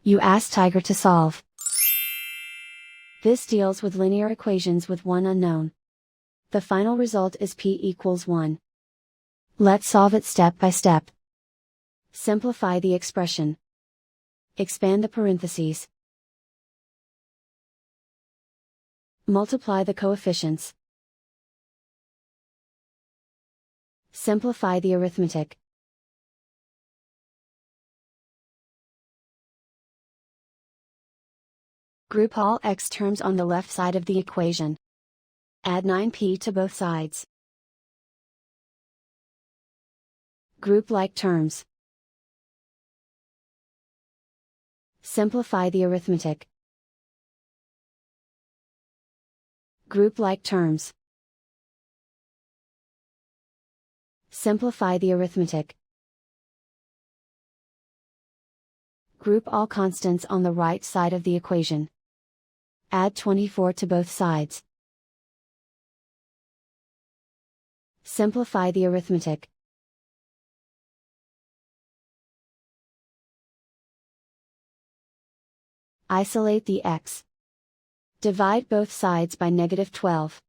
You ask Tiger to solve. This deals with linear equations with one unknown. The final result is p equals 1. Let's solve it step by step. Simplify the expression. Expand the parentheses. Multiply the coefficients. Simplify the arithmetic. Group all x terms on the left side of the equation. Add 9p to both sides. Group like terms. Simplify the arithmetic. Group like terms. Simplify the arithmetic. Group all constants on the right side of the equation. Add 24 to both sides. Simplify the arithmetic. Isolate the x. Divide both sides by -12.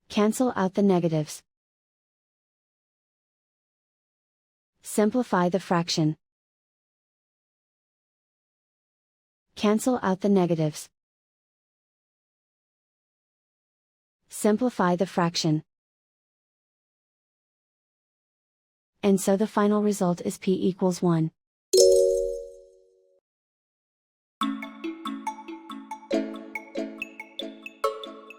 Cancel out the negatives. Simplify the fraction. Cancel out the negatives. Simplify the fraction. And so the final result is p equals 1.